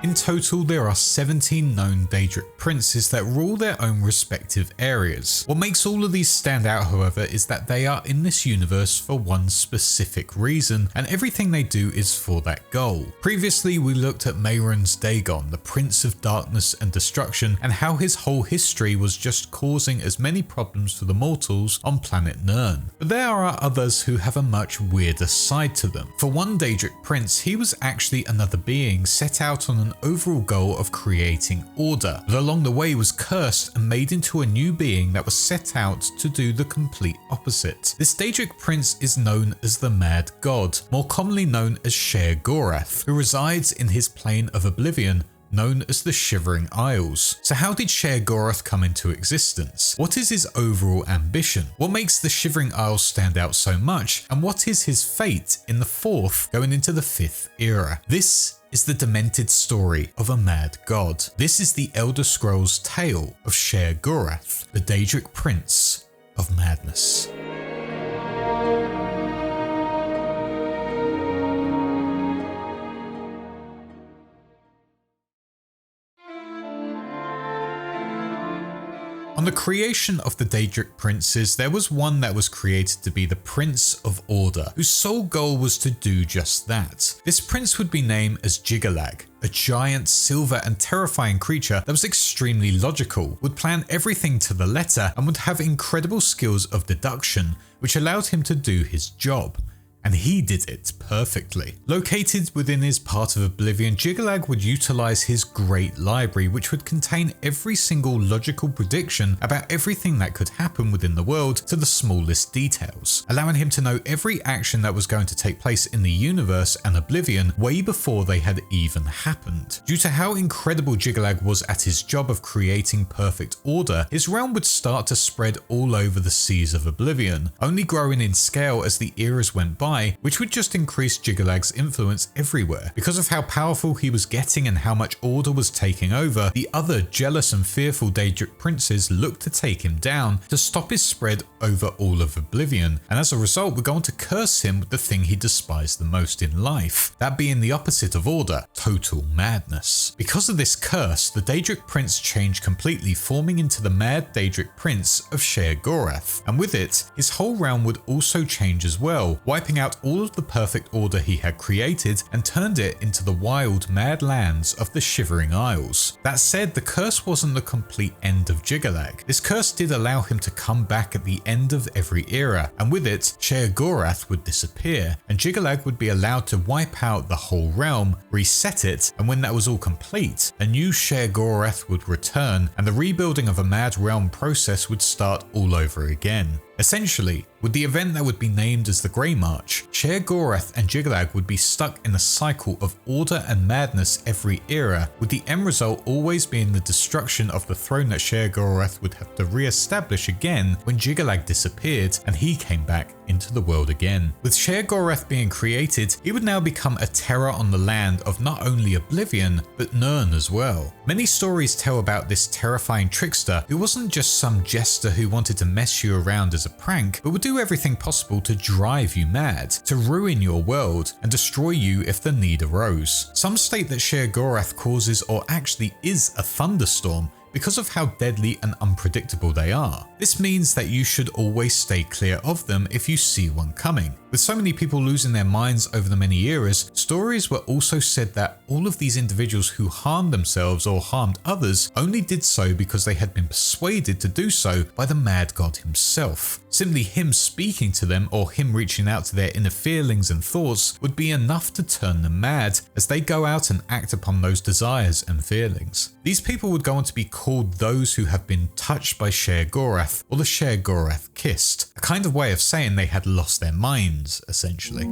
In total, there are 17 known Daedric princes that rule their own respective areas. What makes all of these stand out, however, is that they are in this universe for one specific reason, and everything they do is for that goal. Previously, we looked at Mehrunes Dagon, the Prince of Darkness and Destruction, and how his whole history was just causing as many problems for the mortals on planet Nirn. But there are others who have a much weirder side to them. For one Daedric prince, he was actually another being set out on an overall goal of creating order, but along the way was cursed and made into a new being that was set out to do the complete opposite. This Daedric prince is known as the Mad God, more commonly known as Sheogorath, who resides in his plane of oblivion known as the Shivering Isles. So how did Sheogorath come into existence? What is his overall ambition? What makes the Shivering Isles stand out so much? And what is his fate in the 4th going into the 5th era? This is the Demented story of a mad god. This is the Elder Scrolls tale of Sheogorath, the Daedric Prince of Madness. On the creation of the Daedric princes, there was one that was created to be the Prince of Order, whose sole goal was to do just that. This prince would be named as Jyggalag, a giant, silver and terrifying creature that was extremely logical, would plan everything to the letter, and would have incredible skills of deduction, which allowed him to do his job. And he did it perfectly. Located within his part of Oblivion, Jyggalag would utilize his great library, which would contain every single logical prediction about everything that could happen within the world to the smallest details, allowing him to know every action that was going to take place in the universe and Oblivion way before they had even happened. Due to how incredible Jyggalag was at his job of creating perfect order, his realm would start to spread all over the seas of Oblivion, only growing in scale as the eras went by, which would just increase Jyggalag's influence everywhere. Because of how powerful he was getting and how much order was taking over, the other jealous and fearful Daedric princes looked to take him down to stop his spread over all of Oblivion, and as a result were going to curse him with the thing he despised the most in life, that being the opposite of order, total madness. Because of this curse, the Daedric prince changed completely, forming into the mad Daedric prince of Sheogorath, and with it, his whole realm would also change as well, wiping out all of the perfect order he had created and turned it into the wild, mad lands of the Shivering Isles. That said, the curse wasn't the complete end of Jyggalag. This curse did allow him to come back at the end of every era, and with it, Sheogorath would disappear, and Jyggalag would be allowed to wipe out the whole realm, reset it, and when that was all complete, a new Sheogorath would return, and the rebuilding of a mad realm process would start all over again. Essentially, with the event that would be named as the Grey March, Sheogorath and Jyggalag would be stuck in a cycle of order and madness every era, with the end result always being the destruction of the throne that Sheogorath would have to re-establish again when Jyggalag disappeared and he came back into the world again. With Sheogorath being created, he would now become a terror on the land of not only Oblivion, but Nirn as well. Many stories tell about this terrifying trickster who wasn't just some jester who wanted to mess you around as a prank, but would do everything possible to drive you mad, to ruin your world, and destroy you if the need arose. Some state that Sheogorath causes or actually is a thunderstorm, because of how deadly and unpredictable they are. This means that you should always stay clear of them if you see one coming. With so many people losing their minds over the many eras, stories were also said that all of these individuals who harmed themselves or harmed others only did so because they had been persuaded to do so by the mad god himself. Simply him speaking to them or him reaching out to their inner feelings and thoughts would be enough to turn them mad as they go out and act upon those desires and feelings. These people would go on to be called those who have been touched by Sheogorath, or the Sheogorath kissed, a kind of way of saying they had lost their minds, essentially.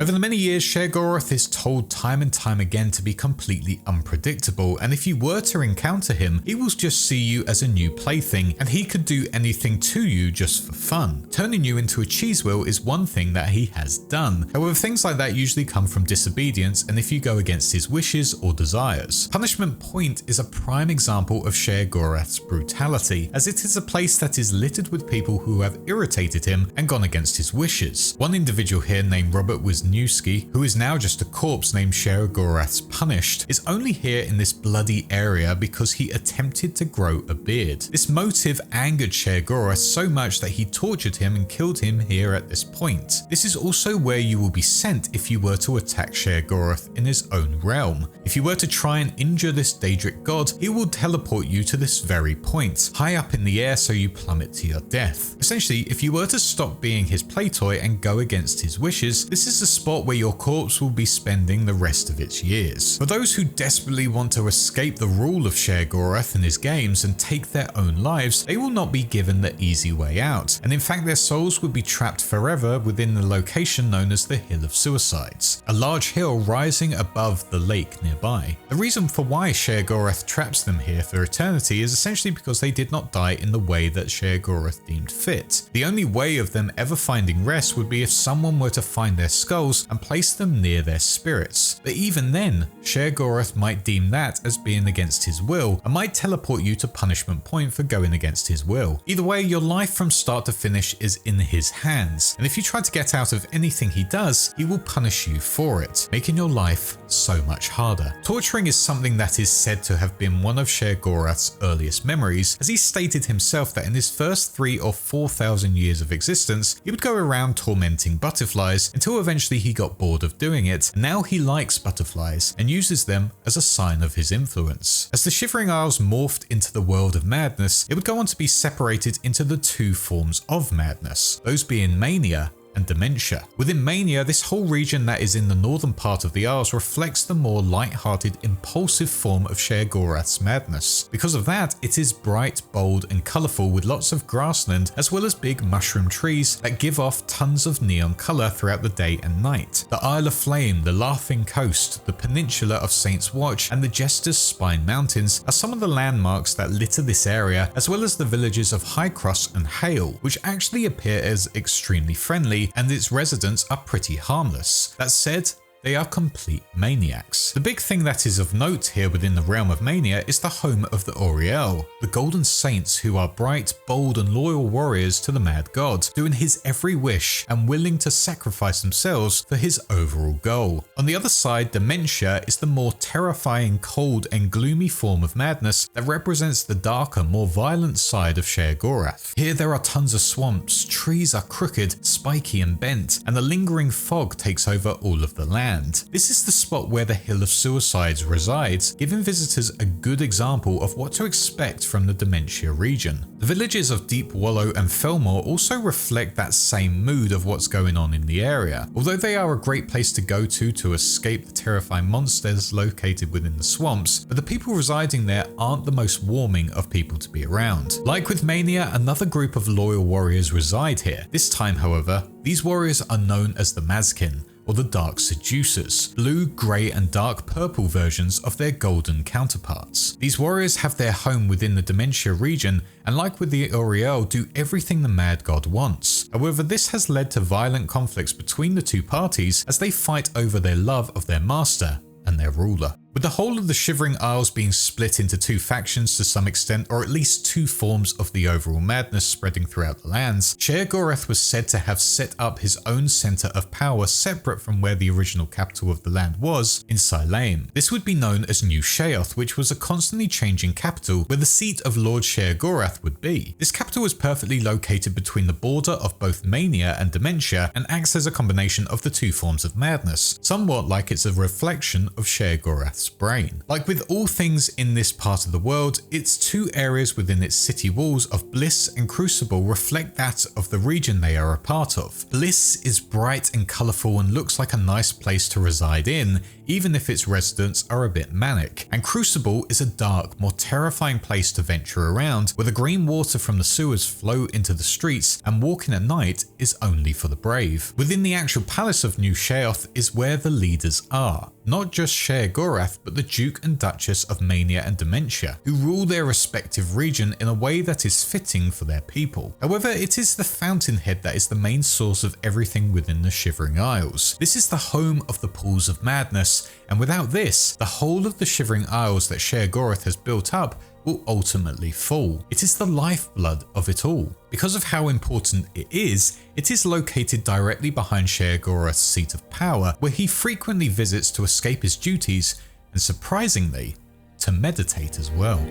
Over the many years, Sheogorath is told time and time again to be completely unpredictable, and if you were to encounter him, he will just see you as a new plaything, and he could do anything to you just for fun. Turning you into a cheese wheel is one thing that he has done. However, things like that usually come from disobedience and if you go against his wishes or desires. Punishment Point is a prime example of Sheogorath's brutality, as it is a place that is littered with people who have irritated him and gone against his wishes. One individual here named Robert was Newski, who is now just a corpse named Sheogorath's Punished, is only here in this bloody area because he attempted to grow a beard. This motive angered Sheogorath so much that he tortured him and killed him here at this point. This is also where you will be sent if you were to attack Sheogorath in his own realm. If you were to try and injure this Daedric god, he will teleport you to this very point, high up in the air so you plummet to your death. Essentially, if you were to stop being his play toy and go against his wishes, this is the spot where your corpse will be spending the rest of its years. For those who desperately want to escape the rule of Sheogorath in his games and take their own lives, they will not be given the easy way out, and in fact their souls would be trapped forever within the location known as the Hill of Suicides, a large hill rising above the lake nearby. The reason for why Sheogorath traps them here for eternity is essentially because they did not die in the way that Sheogorath deemed fit. The only way of them ever finding rest would be if someone were to find their skulls and place them near their spirits. But even then, Sheogorath might deem that as being against his will and might teleport you to punishment point for going against his will. Either way, your life from start to finish is in his hands, and if you try to get out of anything he does, he will punish you for it, making your life so much harder. Torturing is something that is said to have been one of Sheogorath's earliest memories, as he stated himself that in his first 3,000 or 4,000 years of existence, he would go around tormenting butterflies until eventually he got bored of doing it, and now he likes butterflies and uses them as a sign of his influence. As the Shivering Isles morphed into the world of madness, it would go on to be separated into the two forms of madness, those being mania and dementia. Within mania, this whole region that is in the northern part of the Isles reflects the more light-hearted, impulsive form of Sheogorath's madness. Because of that, it is bright, bold and colourful with lots of grassland as well as big mushroom trees that give off tons of neon colour throughout the day and night. The Isle of Flame, the Laughing Coast, the Peninsula of Saint's Watch and the Jester's Spine Mountains are some of the landmarks that litter this area, as well as the villages of High Cross and Hale, which actually appear as extremely friendly and its residents are pretty harmless. That said, they are complete maniacs. The big thing that is of note here within the realm of mania is the home of the Auriel, the Golden Saints, who are bright, bold and loyal warriors to the mad god, doing his every wish and willing to sacrifice themselves for his overall goal. On the other side, dementia is the more terrifying, cold and gloomy form of madness that represents the darker, more violent side of Sheogorath. Here there are tons of swamps, trees are crooked, spiky and bent, and the lingering fog takes over all of the land. This is the spot where the Hill of Suicides resides, giving visitors a good example of what to expect from the Dementia region. The villages of Deep Wallow and Felmore also reflect that same mood of what's going on in the area, although they are a great place to go to escape the terrifying monsters located within the swamps, but the people residing there aren't the most warming of people to be around. Like with Mania, another group of loyal warriors reside here. This time, however, these warriors are known as the Mazkin, or the Dark Seducers, blue, grey and dark purple versions of their golden counterparts. These warriors have their home within the Dementia region and, like with the Auriel, do everything the mad god wants. However, this has led to violent conflicts between the two parties as they fight over their love of their master and their ruler. With the whole of the Shivering Isles being split into two factions to some extent, or at least two forms of the overall madness spreading throughout the lands, Sheogorath was said to have set up his own centre of power separate from where the original capital of the land was, in Skyrim. This would be known as New Sheoth, which was a constantly changing capital where the seat of Lord Sheogorath would be. This capital was perfectly located between the border of both mania and dementia and acts as a combination of the two forms of madness, somewhat like it's a reflection of Sheogorath's brain. Like with all things in this part of the world, its two areas within its city walls of Bliss and Crucible reflect that of the region they are a part of. Bliss is bright and colourful and looks like a nice place to reside in, even if its residents are a bit manic. And Crucible is a dark, more terrifying place to venture around, where the green water from the sewers flow into the streets and walking at night is only for the brave. Within the actual palace of New Sheoth is where the leaders are. Not just Sheogorath, but the Duke and Duchess of Mania and Dementia, who rule their respective region in a way that is fitting for their people. However, it is the fountainhead that is the main source of everything within the Shivering Isles. This is the home of the Pools of Madness, and without this, the whole of the Shivering Isles that Sheogorath has built up will ultimately fall. It is the lifeblood of it all. Because of how important it is located directly behind Sheogorath's seat of power, where he frequently visits to escape his duties and, surprisingly, to meditate as well.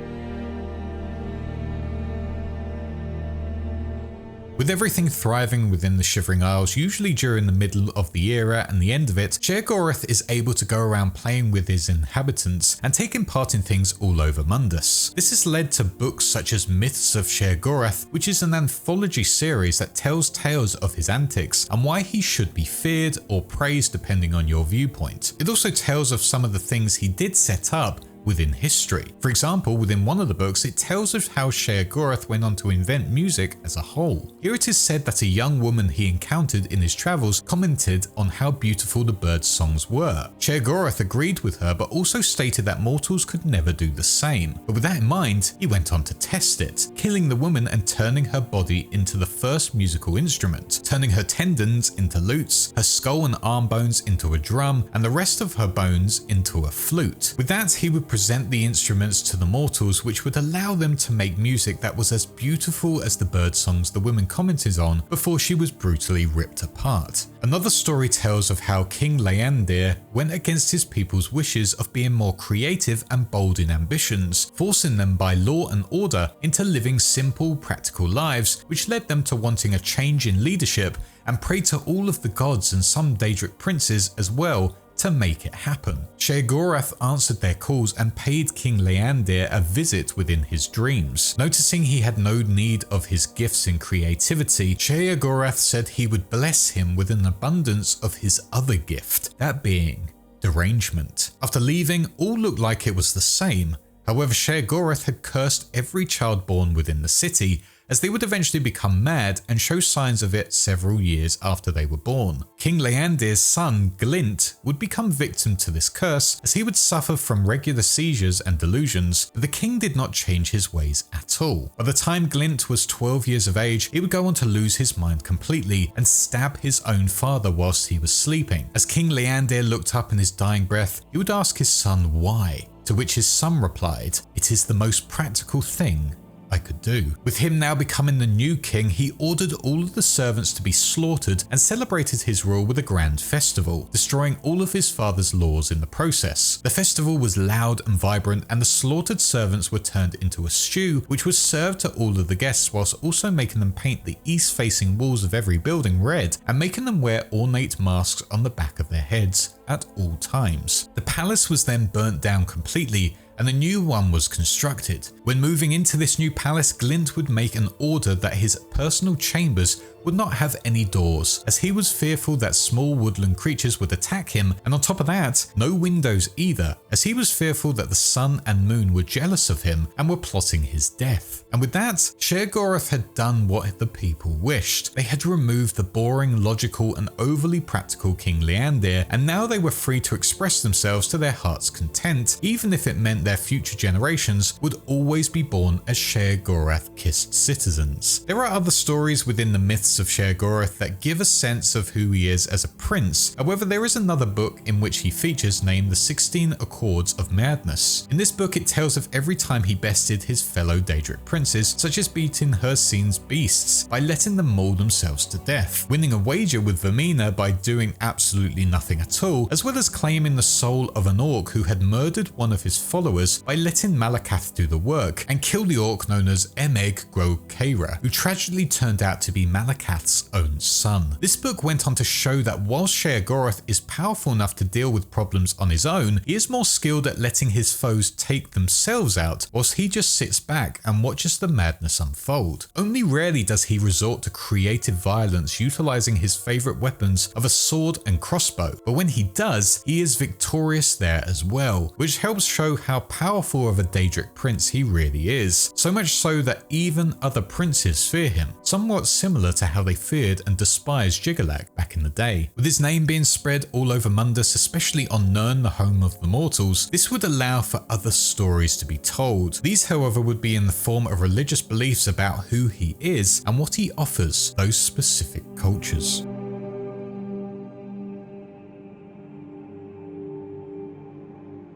With everything thriving within the Shivering Isles, usually during the middle of the era and the end of it, Sheogorath is able to go around playing with his inhabitants and taking part in things all over Mundus. This has led to books such as Myths of Sheogorath, which is an anthology series that tells tales of his antics and why he should be feared or praised depending on your viewpoint. It also tells of some of the things he did set up within history. For example, within one of the books, it tells of how Sheogorath went on to invent music as a whole. Here it is said that a young woman he encountered in his travels commented on how beautiful the birds' songs were. Sheogorath agreed with her, but also stated that mortals could never do the same. But with that in mind, he went on to test it, killing the woman and turning her body into the first musical instrument, turning her tendons into lutes, her skull and arm bones into a drum, and the rest of her bones into a flute. With that, he would present the instruments to the mortals, which would allow them to make music that was as beautiful as the bird songs the woman commented on before she was brutally ripped apart. Another story tells of how King Leandir went against his people's wishes of being more creative and bold in ambitions, forcing them by law and order into living simple, practical lives, which led them to wanting a change in leadership and prayed to all of the gods and some Daedric princes as well to make it happen. Sheogorath answered their calls and paid King Leandir a visit within his dreams. Noticing he had no need of his gifts and creativity, Sheogorath said he would bless him with an abundance of his other gift, that being derangement. After leaving, all looked like it was the same. However, Sheogorath had cursed every child born within the city, as they would eventually become mad and show signs of it several years after they were born. King Leandir's son, Glint, would become victim to this curse, as he would suffer from regular seizures and delusions, but the king did not change his ways at all. By the time Glint was 12 years of age, he would go on to lose his mind completely and stab his own father whilst he was sleeping. As King Leandir looked up in his dying breath, he would ask his son why, to which his son replied, "It is the most practical thing I could do." With him now becoming the new king, he ordered all of the servants to be slaughtered and celebrated his rule with a grand festival, destroying all of his father's laws in the process. The festival was loud and vibrant, and the slaughtered servants were turned into a stew, which was served to all of the guests, whilst also making them paint the east-facing walls of every building red and making them wear ornate masks on the back of their heads at all times. The palace was then burnt down completely, and a new one was constructed. When moving into this new palace, Glint would make an order that his personal chambers would not have any doors, as he was fearful that small woodland creatures would attack him, and on top of that, no windows either, as he was fearful that the sun and moon were jealous of him and were plotting his death. And with that, Sheogorath had done what the people wished. They had removed the boring, logical and overly practical King Leandir, and now they were free to express themselves to their heart's content, even if it meant their future generations would always be born as Sheogorath-kissed citizens. There are other stories within the myths of Sheogorath that give a sense of who he is as a prince. However, there is another book in which he features named the 16 Accords of Madness. In this book, it tells of every time he bested his fellow Daedric princes, such as beating Hircine's beasts by letting them maul themselves to death, winning a wager with Vermina by doing absolutely nothing at all, as well as claiming the soul of an orc who had murdered one of his followers by letting Malakath do the work, and kill the orc known as Emeg Grokera, who tragically turned out to be Malakath's own son. This book went on to show that whilst Sheogorath is powerful enough to deal with problems on his own, he is more skilled at letting his foes take themselves out, whilst he just sits back and watches the madness unfold. Only rarely does he resort to creative violence utilizing his favourite weapons of a sword and crossbow, but when he does, he is victorious there as well, which helps show how powerful of a Daedric prince he really is, so much so that even other princes fear him, somewhat similar to how they feared and despised Jyggalag back in the day. With his name being spread all over Mundus, especially on Nirn, the home of the mortals, this would allow for other stories to be told. These, however, would be in the form of religious beliefs about who he is and what he offers those specific cultures.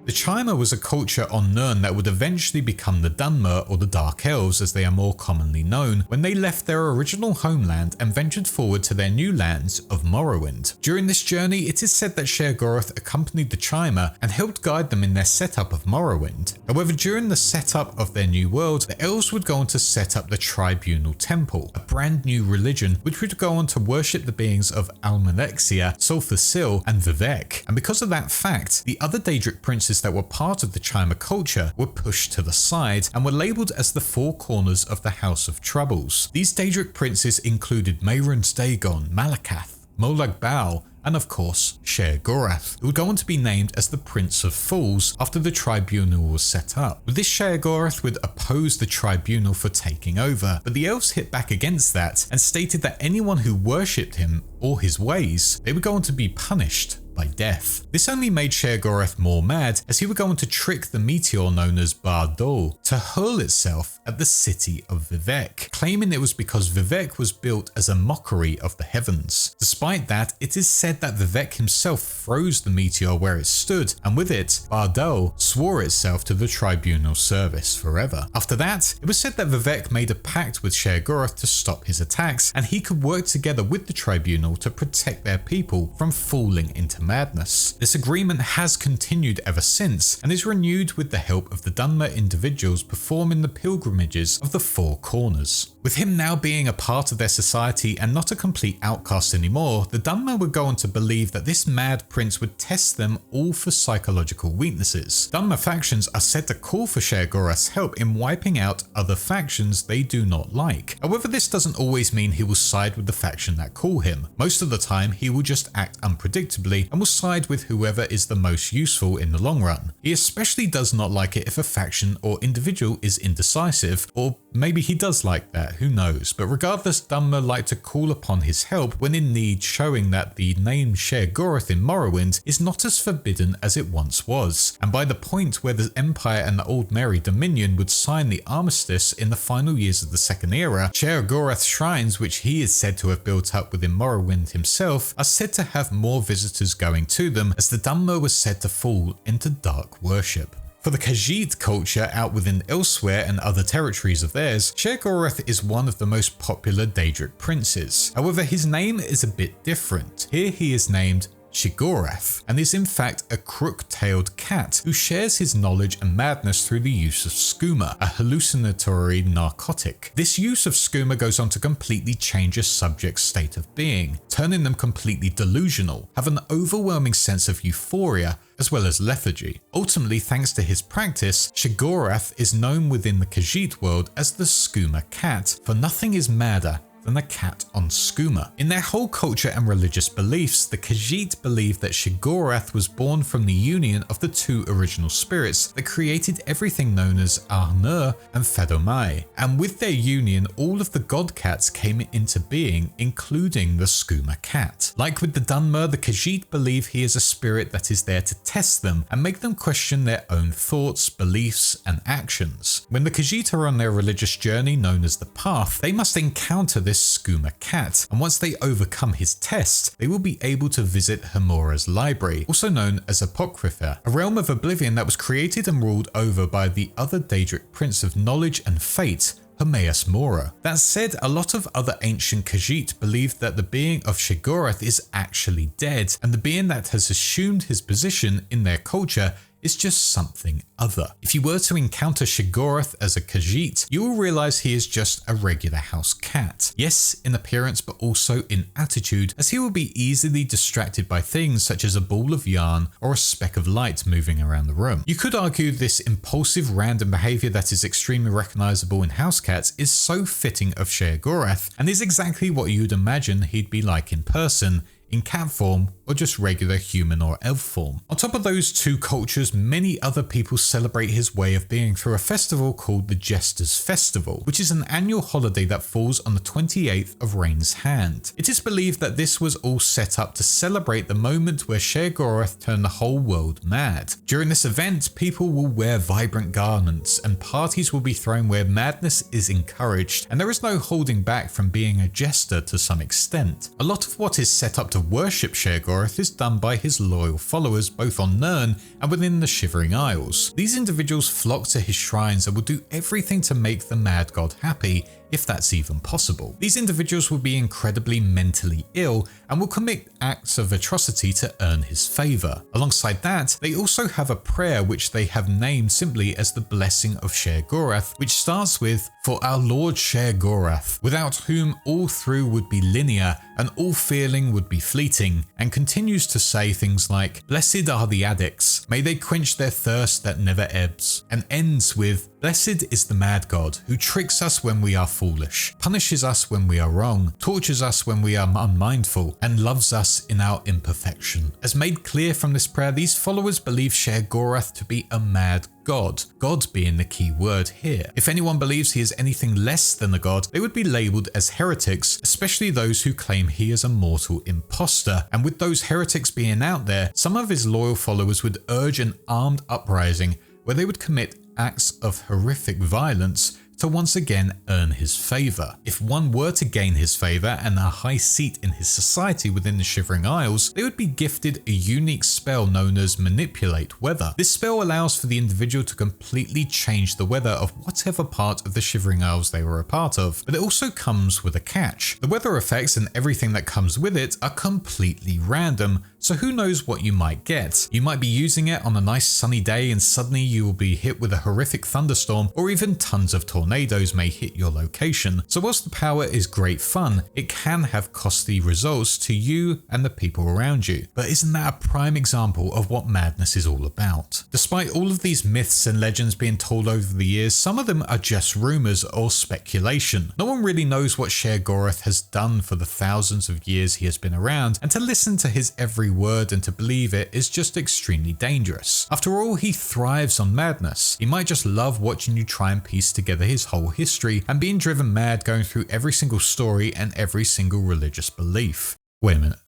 The Chima was a culture on Nirn that would eventually become the Dunmer, or the Dark Elves as they are more commonly known, when they left their original homeland and ventured forward to their new lands of Morrowind. During this journey, it is said that Sheogorath accompanied the Chima and helped guide them in their setup of Morrowind. However, during the setup of their new world, the elves would go on to set up the Tribunal Temple, a brand new religion which would go on to worship the beings of Almalexia, Sulfasil, and Vivec. And because of that fact, the other Daedric princes that were part of the Chima culture were pushed to the side and were labelled as the four corners of the House of Troubles. These Daedric princes included Mehrunes Dagon, Malakath, Molag Bal, and of course Sheogorath, who would go on to be named as the Prince of Fools after the Tribunal was set up. With this, Sheogorath would oppose the Tribunal for taking over, but the elves hit back against that and stated that anyone who worshipped him or his ways, they would go on to be punished by death. This only made Sheogorath more mad, as he would go on to trick the meteor known as Bardol to hurl itself at the city of Vivec, claiming it was because Vivec was built as a mockery of the heavens. Despite that, it is said that Vivec himself froze the meteor where it stood, and with it, Bardol swore itself to the Tribunal service forever. After that, it was said that Vivec made a pact with Sheogorath to stop his attacks, and he could work together with the Tribunal to protect their people from falling into madness. This agreement has continued ever since and is renewed with the help of the Dunmer individuals performing the pilgrimages of the Four Corners. With him now being a part of their society and not a complete outcast anymore, the Dunmer would go on to believe that this mad prince would test them all for psychological weaknesses. Dunmer factions are said to call for Sheogorath's help in wiping out other factions they do not like. However, this doesn't always mean he will side with the faction that call him. Most of the time, he will just act unpredictably and will side with whoever is the most useful in the long run. He especially does not like it if a faction or individual is indecisive, or maybe he does like that, who knows. But regardless, Dunmer like to call upon his help when in need, showing that the name Sheogorath in Morrowind is not as forbidden as it once was. And by the point where the Empire and the Old Merry Dominion would sign the armistice in the final years of the Second Era, Sheogorath's shrines, which he is said to have built up within Morrowind himself, are said to have more visitors going to them, as the Dunmer was said to fall into dark worship. For the Khajiit culture out within Elsewhere and other territories of theirs, Sheogorath is one of the most popular Daedric princes. However, his name is a bit different. Here he is named Sheogorath, and is in fact a crook-tailed cat who shares his knowledge and madness through the use of skooma, a hallucinatory narcotic. This use of skooma goes on to completely change a subject's state of being, turning them completely delusional, have an overwhelming sense of euphoria, as well as lethargy. Ultimately, thanks to his practice, Sheogorath is known within the Khajiit world as the skooma cat, for nothing is madder than a cat on skooma. In their whole culture and religious beliefs, the Khajiit believe that Sheogorath was born from the union of the two original spirits that created everything known as Arnur and Fadomai, and with their union, all of the god cats came into being, including the skooma cat. Like with the Dunmer, the Khajiit believe he is a spirit that is there to test them and make them question their own thoughts, beliefs, and actions. When the Khajiit are on their religious journey known as the Path, they must encounter this skooma cat, and once they overcome his test, they will be able to visit Hamora's library, also known as Apocrypha, a realm of oblivion that was created and ruled over by the other Daedric Prince of Knowledge and Fate, Hermaeus Mora. That said, a lot of other ancient Khajiit believe that the being of Sheogorath is actually dead, and the being that has assumed his position in their culture is just something other. If you were to encounter Sheogorath as a Khajiit, you will realize he is just a regular house cat. Yes, in appearance, but also in attitude, as he will be easily distracted by things such as a ball of yarn or a speck of light moving around the room. You could argue this impulsive random behavior that is extremely recognizable in house cats is so fitting of Sheogorath, and is exactly what you'd imagine he'd be like in person, in cat form, or just regular human or elf form. On top of those two cultures, many other people celebrate his way of being through a festival called the Jester's Festival, which is an annual holiday that falls on the 28th of Rain's Hand. It is believed that this was all set up to celebrate the moment where Sheogorath turned the whole world mad. During this event, people will wear vibrant garments and parties will be thrown where madness is encouraged, and there is no holding back from being a jester to some extent. A lot of what is set up to worship Sheogorath Sheogorath is done by his loyal followers both on Nirn and within the Shivering Isles. These individuals flock to his shrines and will do everything to make the mad god happy, if that's even possible. These individuals will be incredibly mentally ill and will commit acts of atrocity to earn his favour. Alongside that, they also have a prayer which they have named simply as the Blessing of Sheogorath, which starts with, "For our Lord Sheogorath, without whom all through would be linear and all feeling would be fleeting," and continues to say things like, "Blessed are the addicts, may they quench their thirst that never ebbs," and ends with, "Blessed is the mad god, who tricks us when we are foolish, punishes us when we are wrong, tortures us when we are unmindful, and loves us in our imperfection." As made clear from this prayer, these followers believe Sheogorath to be a mad god, God being the key word here. If anyone believes he is anything less than a god, they would be labelled as heretics, especially those who claim he is a mortal imposter. And with those heretics being out there, some of his loyal followers would urge an armed uprising where they would commit acts of horrific violence to once again earn his favour. If one were to gain his favour and a high seat in his society within the Shivering Isles, they would be gifted a unique spell known as Manipulate Weather. This spell allows for the individual to completely change the weather of whatever part of the Shivering Isles they were a part of, but it also comes with a catch. The weather effects and everything that comes with it are completely random, so who knows what you might get. You might be using it on a nice sunny day and suddenly you will be hit with a horrific thunderstorm, or even tons of tornadoes may hit your location. So whilst the power is great fun, it can have costly results to you and the people around you. But isn't that a prime example of what madness is all about? Despite all of these myths and legends being told over the years, some of them are just rumours or speculation. No one really knows what Sheogorath has done for the thousands of years he has been around, and to listen to his every word and to believe it is just extremely dangerous. After all, he thrives on madness. He might just love watching you try and piece together his whole history and being driven mad going through every single story and every single religious belief. Wait a minute.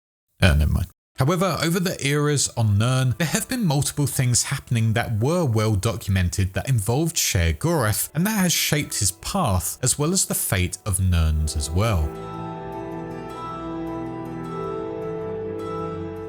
Never mind. However, over the eras on Nirn, there have been multiple things happening that were well documented that involved Sheogorath, and that has shaped his path as well as the fate of Nirns as well.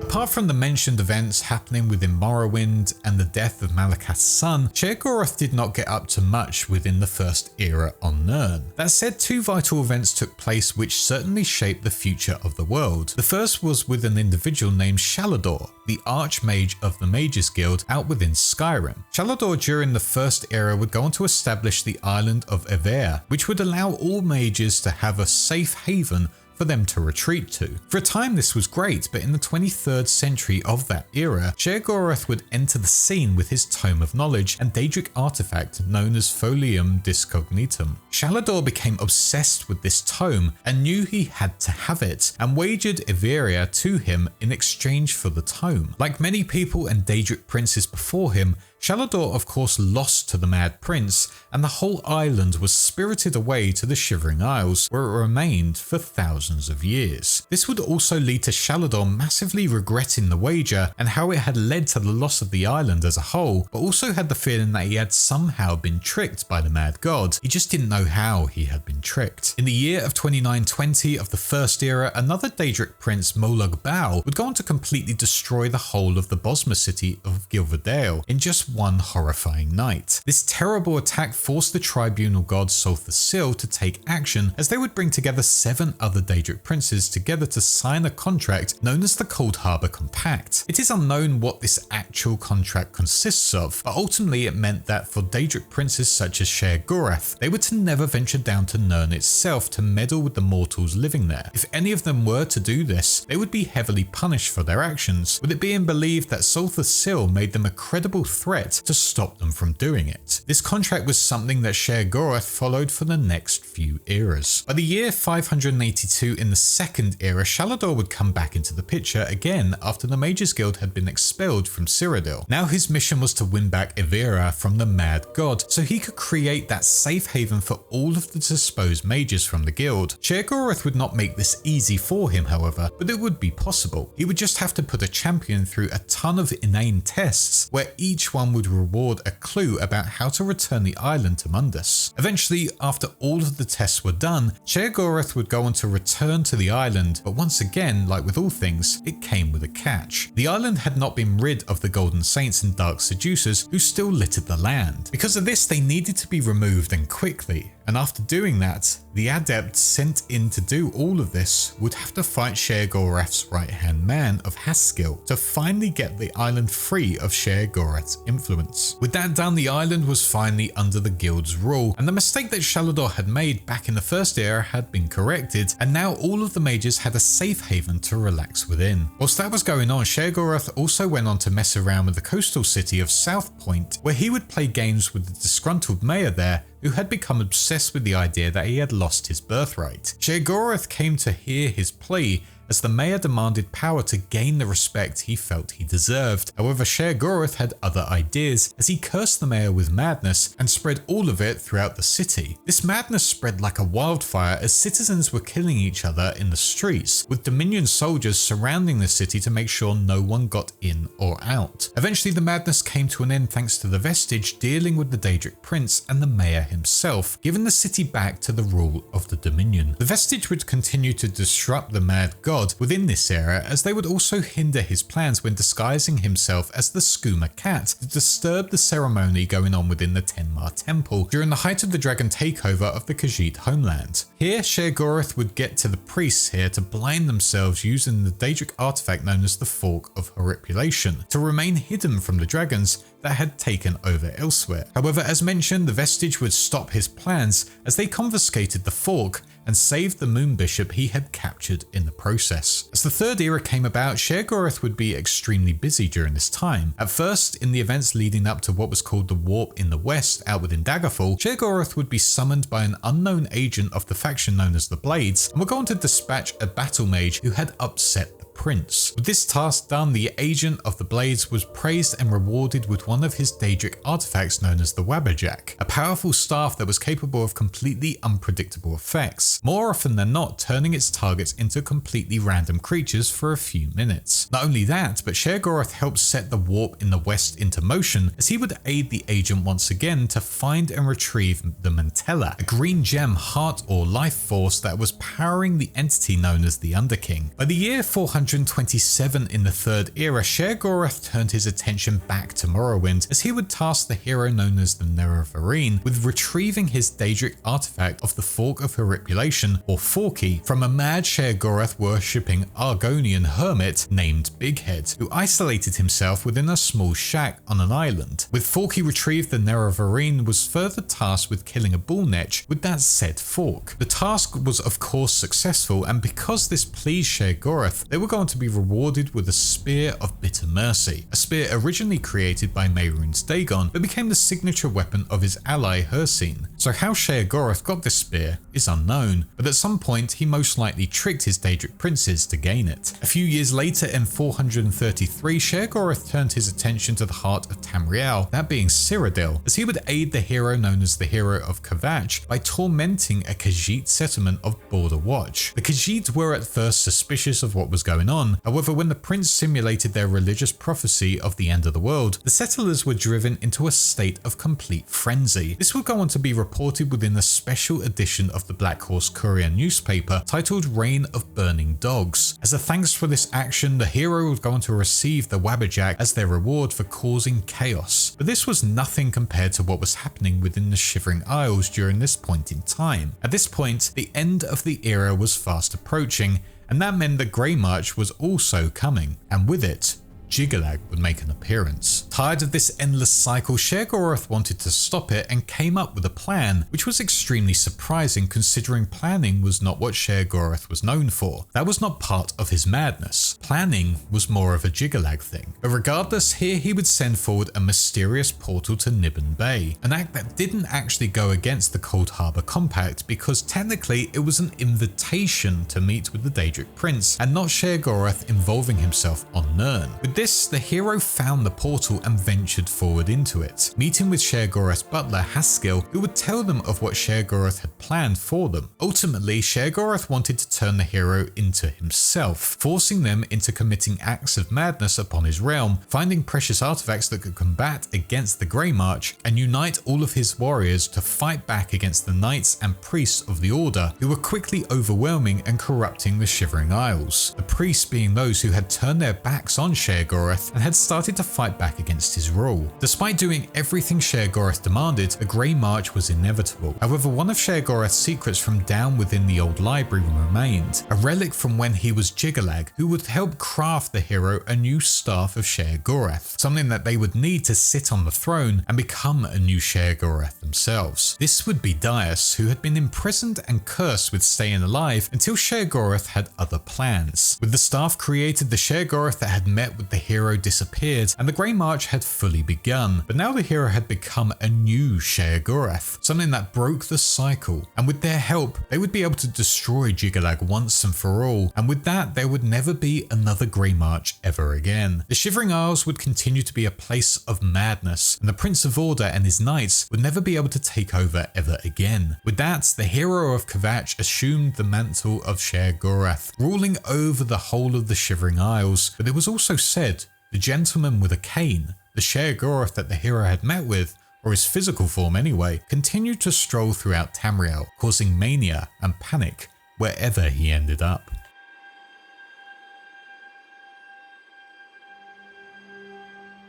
Apart from the mentioned events happening within Morrowind and the death of Malakath's son, Sheogorath did not get up to much within the first era on Nirn. That said, two vital events took place which certainly shaped the future of the world. The first was with an individual named Shalador, the Archmage of the Mages Guild out within Skyrim. Shalador during the first era would go on to establish the island of Evere, which would allow all mages to have a safe haven for them to retreat to. For a time this was great, but in the 23rd century of that era, Sheogorath would enter the scene with his Tome of Knowledge and Daedric artifact known as Folium Discognitum. Shalador became obsessed with this tome and knew he had to have it, and wagered Everia to him in exchange for the tome. Like many people and Daedric princes before him, Shalador of course lost to the Mad Prince, and the whole island was spirited away to the Shivering Isles, where it remained for thousands of years. This would also lead to Shalador massively regretting the wager and how it had led to the loss of the island as a whole, but also had the feeling that he had somehow been tricked by the Mad God. He just didn't know how he had been tricked. In the year of 2920 of the First Era, another Daedric prince, Molag Bal, would go on to completely destroy the whole of the Bosma city of Gilverdale in just one horrifying night. This terrible attack forced the tribunal god Soltha Sil to take action, as they would bring together 7 other Daedric princes together to sign a contract known as the Cold Harbour Compact. It is unknown what this actual contract consists of, but ultimately it meant that for Daedric princes such as Sheogorath, they were to never venture down to Nirn itself to meddle with the mortals living there. If any of them were to do this, they would be heavily punished for their actions, with it being believed that Soltha Sil made them a credible threat to stop them from doing it. This contract was something that Sheogorath followed for the next few eras. By the year 582 in the Second Era, Shalador would come back into the picture again after the Mages Guild had been expelled from Cyrodiil. Now his mission was to win back Evira from the Mad God, so he could create that safe haven for all of the disposed mages from the guild. Sheogorath would not make this easy for him, however, but it would be possible. He would just have to put a champion through a ton of inane tests, where each one would reward a clue about how to return the island to Mundus. Eventually, after all of the tests were done, Sheogorath would go on to return returned to the island, but once again, like with all things, it came with a catch. The island had not been rid of the Golden Saints and Dark Seducers who still littered the land. Because of this, they needed to be removed and quickly. And after doing that, the adept sent in to do all of this would have to fight Sheogorath's right-hand man of Haskill to finally get the island free of Sheogorath's influence. With that done, the island was finally under the guild's rule, and the mistake that Sheoldor had made back in the first era had been corrected, and now all of the mages had a safe haven to relax within. Whilst that was going on, Sheogorath also went on to mess around with the coastal city of South Point, where he would play games with the disgruntled mayor there, who had become obsessed with the idea that he had lost his birthright. Sheogorath came to hear his plea as the mayor demanded power to gain the respect he felt he deserved. However, Sheogorath had other ideas as he cursed the mayor with madness and spread all of it throughout the city. This madness spread like a wildfire as citizens were killing each other in the streets, with Dominion soldiers surrounding the city to make sure no one got in or out. Eventually, the madness came to an end thanks to the Vestige dealing with the Daedric Prince and the mayor himself, giving the city back to the rule of the Dominion. The Vestige would continue to disrupt the Mad God within this era, as they would also hinder his plans when disguising himself as the Skooma Cat to disturb the ceremony going on within the Tenma Temple during the height of the dragon takeover of the Khajiit homeland. Here, Sheogorath would get to the priests here to blind themselves using the Daedric artifact known as the Fork of Horripulation to remain hidden from the dragons that had taken over elsewhere. However, as mentioned, the Vestige would stop his plans as they confiscated the Fork and saved the Moon Bishop he had captured in the process. As the third era came about, Sheogorath would be extremely busy during this time. At first, in the events leading up to what was called the Warp in the West out within Daggerfall, Sheogorath would be summoned by an unknown agent of the faction known as the Blades and would go on to dispatch a battle mage who had upset the prince. With this task done, the agent of the Blades was praised and rewarded with one of his Daedric artifacts known as the Wabberjack, a powerful staff that was capable of completely unpredictable effects, more often than not turning its targets into completely random creatures for a few minutes. Not only that, but Sheogorath helped set the Warp in the West into motion as he would aid the agent once again to find and retrieve the Mantella, a green gem heart or life force that was powering the entity known as the Underking. By the year 427 in the third era, Sheogorath turned his attention back to Morrowind as he would task the hero known as the Nerevarine with retrieving his Daedric artifact of the Fork of Horripulation, or Forky, from a mad Sheogorath worshipping Argonian hermit named Bighead, who isolated himself within a small shack on an island. With Forky retrieved, the Nerevarine was further tasked with killing a bullnetch with that said fork. The task was of course successful, and because this pleased Sheogorath, they were going to be rewarded with a Spear of Bitter Mercy, a spear originally created by Mehrunes Dagon but became the signature weapon of his ally Hircine. So how Sheogorath got this spear is unknown, but at some point he most likely tricked his Daedric princes to gain it. A few years later in 433, Sheogorath turned his attention to the heart of Tamriel, that being Cyrodiil, as he would aid the hero known as the Hero of Kvatch by tormenting a Khajiit settlement of Border Watch. The Khajiit were at first suspicious of what was going on, however when the prince simulated their religious prophecy of the end of the world, the settlers were driven into a state of complete frenzy. This would go on to be reported within a special edition of the Black Horse Courier newspaper titled Reign of Burning Dogs. As a thanks for this action, the hero would go on to receive the Wabberjack as their reward for causing chaos. But this was nothing compared to what was happening within the Shivering Isles during this point in time. At this point, the end of the era was fast approaching, and that meant the Grey March was also coming, and with it, Jyggalag would make an appearance. Tired of this endless cycle, Sheogorath wanted to stop it and came up with a plan, which was extremely surprising considering planning was not what Sheogorath was known for. That was not part of his madness. Planning was more of a Jyggalag thing. But regardless, here he would send forward a mysterious portal to Niben Bay, an act that didn't actually go against the Cold Harbor Compact because technically it was an invitation to meet with the Daedric Prince and not Sheogorath involving himself on Nirn. With With this, the hero found the portal and ventured forward into it, meeting with Sheogorath's butler Haskell, who would tell them of what Sheogorath had planned for them. Ultimately, Sheogorath wanted to turn the hero into himself, forcing them into committing acts of madness upon his realm, finding precious artifacts that could combat against the Grey March and unite all of his warriors to fight back against the knights and priests of the Order, who were quickly overwhelming and corrupting the Shivering Isles. The priests being those who had turned their backs on Sheogorath and had started to fight back against his rule. Despite doing everything Sheogorath demanded, the Grey March was inevitable. However, one of Sheogorath's secrets from down within the old library remained, a relic from when he was Jyggalag, who would help craft the hero a new staff of Sheogorath, something that they would need to sit on the throne and become a new Sheogorath themselves. This would be Daius, who had been imprisoned and cursed with staying alive until Sheogorath had other plans. With the staff created, the Sheogorath that had met with the hero disappeared and the Grey March had fully begun, but now the hero had become a new Sheogorath, something that broke the cycle, and with their help they would be able to destroy Jyggalag once and for all, and with that there would never be another Grey March ever again. The Shivering Isles would continue to be a place of madness, and the Prince of Order and his knights would never be able to take over ever again. With that, the hero of Kvatch assumed the mantle of Sheogorath, ruling over the whole of the Shivering Isles, but it was also said the gentleman with a cane, the Sheogorath that the hero had met with, or his physical form anyway, continued to stroll throughout Tamriel, causing mania and panic wherever he ended up.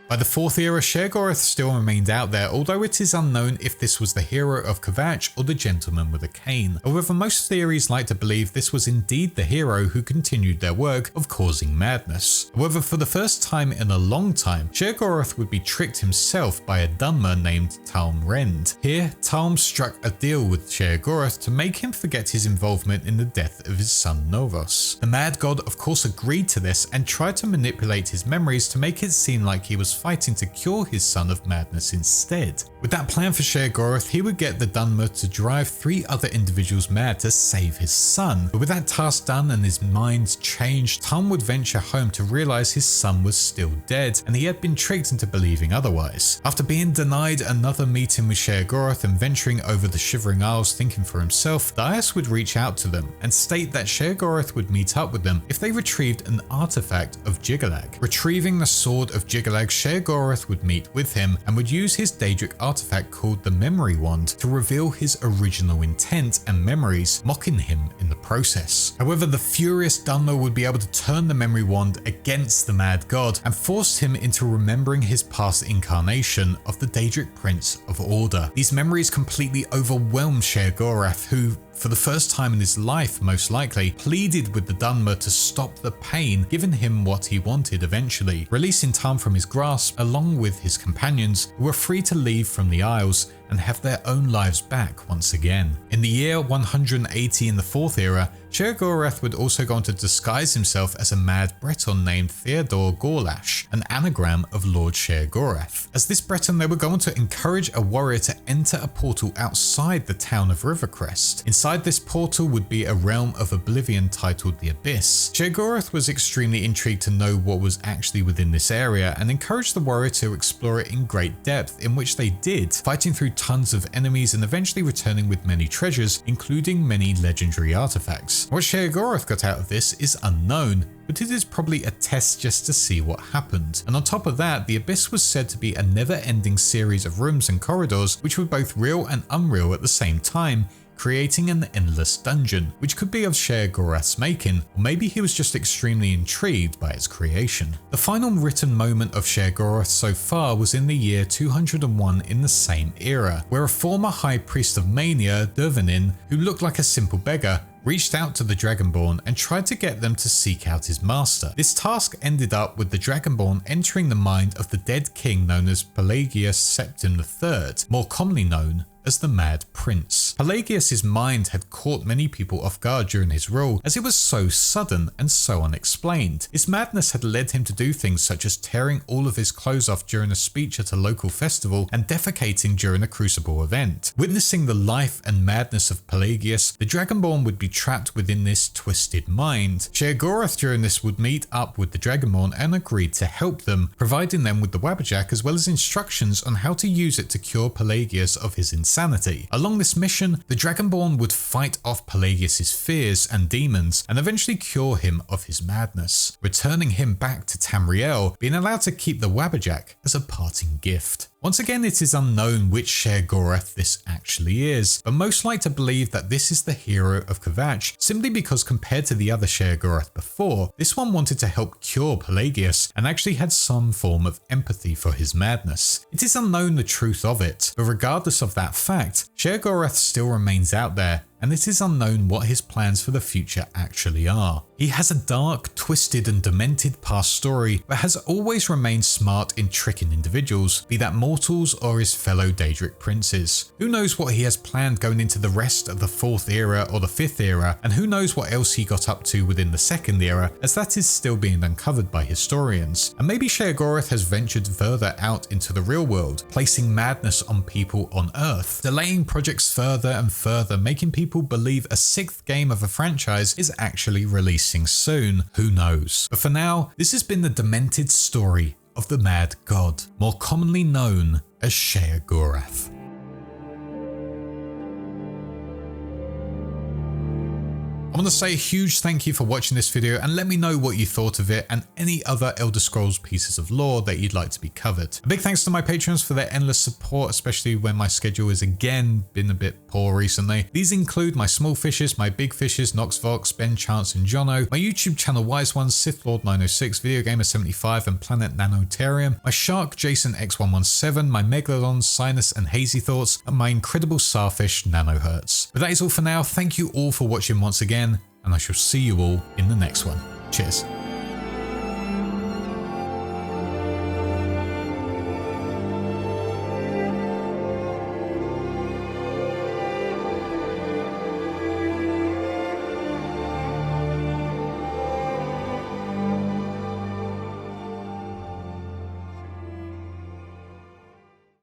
By the 4th era, Sheogorath still remained out there, although it is unknown if this was the hero of Kvatch or the gentleman with a cane. However, most theories like to believe this was indeed the hero who continued their work of causing madness. However, for the first time in a long time, Sheogorath would be tricked himself by a Dunmer named Talm Rend. Here, Talm struck a deal with Sheogorath to make him forget his involvement in the death of his son Novos. The mad god of course agreed to this and tried to manipulate his memories to make it seem like he was fighting to cure his son of madness instead. With that plan for Sheogorath, he would get the Dunmer to drive 3 other individuals mad to save his son. But with that task done and his mind changed, Talm would venture home to realize his son was still dead and he had been tricked into believing otherwise. After being denied another meeting with Sheogorath and venturing over the Shivering Isles thinking for himself, Daius would reach out to them and state that Sheogorath would meet up with them if they retrieved an artifact of Jyggalag. Retrieving the sword of Jyggalag, Sheogorath would meet with him and would use his Daedric artifact called the Memory Wand to reveal his original intent and memories, mocking him in the process. However, the furious Dunmer would be able to turn the Memory Wand against the mad god and forced him into remembering his past incarnation of the Daedric Prince of Order. These memories completely overwhelmed Sheogorath, who for the first time in his life most likely, pleaded with the Dunmer to stop the pain, giving him what he wanted eventually, releasing Talm from his grasp along with his companions, who were free to leave from the Isles and have their own lives back once again. In the year 180 in the 4th era, Sheogorath would also go on to disguise himself as a mad Breton named Theodore Gorlash, an anagram of Lord Sheogorath. As this Breton, they were going to encourage a warrior to enter a portal outside the town of Rivercrest. Inside this portal would be a realm of oblivion titled the Abyss. Sheogorath was extremely intrigued to know what was actually within this area and encouraged the warrior to explore it in great depth, in which they did, fighting through tons of enemies and eventually returning with many treasures, including many legendary artifacts. What Sheogorath got out of this is unknown, but it is probably a test just to see what happened. And on top of that, the Abyss was said to be a never-ending series of rooms and corridors which were both real and unreal at the same time, creating an endless dungeon, which could be of Sheogorath's making, or maybe he was just extremely intrigued by its creation. The final written moment of Sheogorath so far was in the year 201 in the same era, where a former high priest of Mania, Dervanin, who looked like a simple beggar, reached out to the Dragonborn and tried to get them to seek out his master. This task ended up with the Dragonborn entering the mind of the dead king known as Pelagius Septim III, more commonly known as the Mad Prince. Pelagius's mind had caught many people off guard during his rule, as it was so sudden and so unexplained. His madness had led him to do things such as tearing all of his clothes off during a speech at a local festival and defecating during a Crucible event. Witnessing the life and madness of Pelagius, the Dragonborn would be trapped within this twisted mind. Sheogorath during this would meet up with the Dragonborn and agreed to help them, providing them with the Wabbajack as well as instructions on how to use it to cure Pelagius of his insanity. Along this mission, the Dragonborn would fight off Pelagius's fears and demons and eventually cure him of his madness, returning him back to Tamriel, being allowed to keep the Wabbajack as a parting gift. Once again, it is unknown which Sheogorath this actually is, but most like to believe that this is the hero of Kvatch, simply because compared to the other Sheogorath before, this one wanted to help cure Pelagius and actually had some form of empathy for his madness. It is unknown the truth of it, but regardless of that fact, Sheogorath still remains out there, and it is unknown what his plans for the future actually are. He has a dark, twisted and demented past story, but has always remained smart in tricking individuals, be that mortals or his fellow Daedric princes. Who knows what he has planned going into the rest of the 4th era or the 5th era, and who knows what else he got up to within the 2nd era, as that is still being uncovered by historians. And maybe Sheogorath has ventured further out into the real world, placing madness on people on Earth, delaying projects further and further, making people believe a 6th game of a franchise is actually releasing soon. Who knows? But for now, this has been the Demented story of the Mad God, more commonly known as Sheogorath. I want to say a huge thank you for watching this video, and let me know what you thought of it and any other Elder Scrolls pieces of lore that you'd like to be covered. A big thanks to my patrons for their endless support, especially when my schedule has again been a bit poor recently. These include my small fishes, my big fishes, Noxvox, Ben Chance and Jono, my YouTube channel Wise Ones, Sith Lord 906, Video Gamer 75 and Planet Nanotarium, my shark Jason X117, my Megalodon, Sinus and Hazy Thoughts, and my incredible starfish Nanohertz. But that is all for now. Thank you all for watching once again, and I shall see you all in the next one. Cheers.